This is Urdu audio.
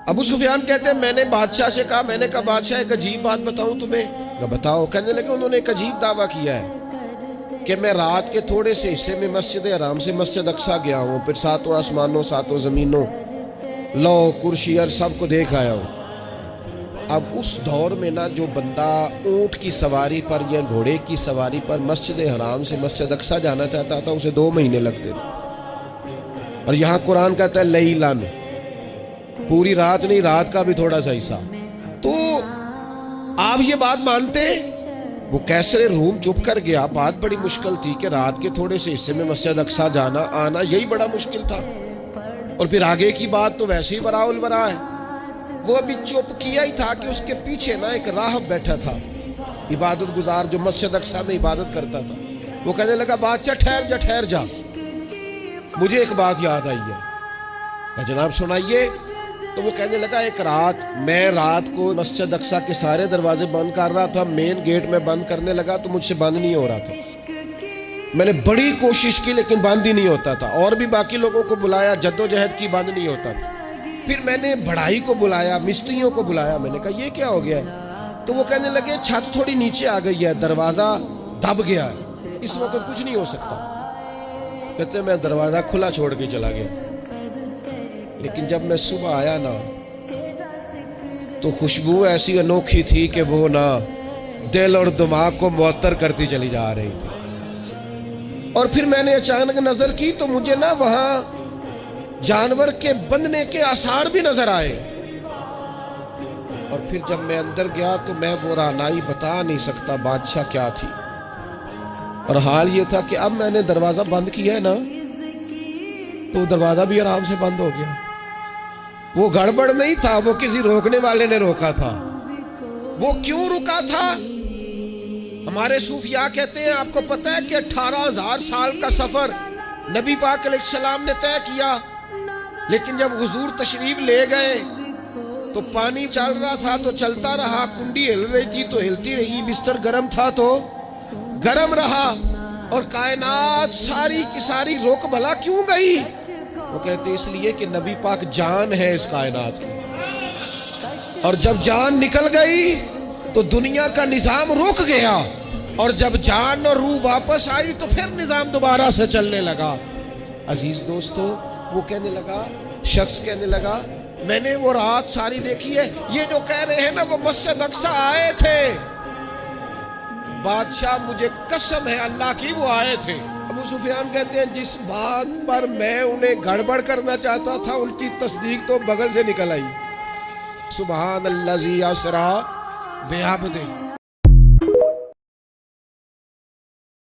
ابو سفیان کہتے ہیں میں نے بادشاہ سے کہا، میں نے کہا بادشاہ ایک عجیب بات بتاؤں تمہیں؟ کہا بتاؤ۔ کہنے لگے انہوں نے ایک عجیب دعویٰ کیا ہے کہ میں رات کے تھوڑے سے حصے میں مسجد حرام سے مسجد اقصیٰ گیا ہوں، پھر ساتوں آسمانوں ساتوں زمینوں لو کرسی اور سب کو دیکھ آیا ہوں۔ اب اس دور میں نا جو بندہ اونٹ کی سواری پر یا گھوڑے کی سواری پر مسجد حرام سے مسجد اقصیٰ جانا چاہتا تھا اسے 2 مہینے لگتے تھے، اور یہاں قرآن کہتا ہے لیلن، پوری رات نہیں، رات کا بھی تھوڑا سا حصہ۔ تو آپ یہ بات مانتے؟ وہ کیسر روم چپ کر گیا، بات بڑی مشکل تھی کہ رات کے تھوڑے سے حصے میں مسجد اقصیٰ جانا آنا یہی بڑا مشکل تھا، اور پھر آگے کی بات تو ویسے ہی براء البراء ہے۔ وہ ابھی چپ کیا ہی تھا کہ اس کے پیچھے نا ایک راہب بیٹھا تھا، عبادت گزار جو مسجد اقصیٰ میں عبادت کرتا تھا۔ وہ کہنے لگا بادشاہ ٹھہر جا، مجھے ایک بات یاد آئی ہے۔ کہا جناب سنائیے۔ تو وہ کہنے لگا ایک رات میں رات کو مسجد اقصیٰ کے سارے دروازے بند کر رہا تھا، مین گیٹ میں بند کرنے لگا تو مجھ سے بند نہیں ہو رہا تھا، میں نے بڑی کوشش کی لیکن بند ہی نہیں ہوتا تھا، اور بھی باقی لوگوں کو بلایا، جدوجہد کی، بند نہیں ہوتا تھا۔ پھر میں نے بڑھائی کو بلایا، مستریوں کو بلایا، میں نے کہا یہ کیا ہو گیا ہے؟ تو وہ کہنے لگے چھت تھوڑی نیچے آ گئی ہے، دروازہ دب گیا ہے، اس وقت کچھ نہیں ہو سکتا۔ کہتے میں دروازہ کھلا چھوڑ کے چلا گیا، لیکن جب میں صبح آیا نا تو خوشبو ایسی انوکھی تھی کہ وہ نا دل اور دماغ کو معطر کرتی چلی جا رہی تھی۔ اور پھر میں نے اچانک نظر کی تو مجھے نا وہاں جانور کے بندنے کے آثار بھی نظر آئے، اور پھر جب میں اندر گیا تو میں وہ رہنائی بتا نہیں سکتا بادشاہ کیا تھی، اور حال یہ تھا کہ اب میں نے دروازہ بند کیا ہے نا تو دروازہ بھی آرام سے بند ہو گیا۔ وہ گڑبڑ نہیں تھا، وہ کسی روکنے والے نے روکا تھا۔ وہ کیوں رکا تھا؟ ہمارے صوفیاء کہتے ہیں آپ کو پتہ ہے کہ 18,000 سال کا سفر نبی پاک علیہ السلام نے طے کیا، لیکن جب حضور تشریف لے گئے تو پانی چل رہا تھا تو چلتا رہا، کنڈی ہل رہی تھی تو ہلتی رہی، بستر گرم تھا تو گرم رہا، اور کائنات ساری کی ساری رک بھلا کیوں گئی؟ وہ کہتے اس لیے کہ نبی پاک جان ہے اس کائنات کی، اور جب جان نکل گئی تو دنیا کا نظام رک گیا، اور جب جان اور روح واپس آئی تو پھر نظام دوبارہ سے چلنے لگا۔ عزیز دوستو، وہ کہنے لگا، شخص کہنے لگا میں نے وہ رات ساری دیکھی ہے، یہ جو کہہ رہے ہیں نا وہ مسجد اقصیٰ آئے تھے، بادشاہ مجھے قسم ہے اللہ کی وہ آئے تھے۔ ابو سفیان کہتے ہیں جس بات پر میں انہیں گڑبڑ کرنا چاہتا تھا ان کی تصدیق تو بغل سے نکل آئی۔ سبحان الذی اسریٰ بعبدہ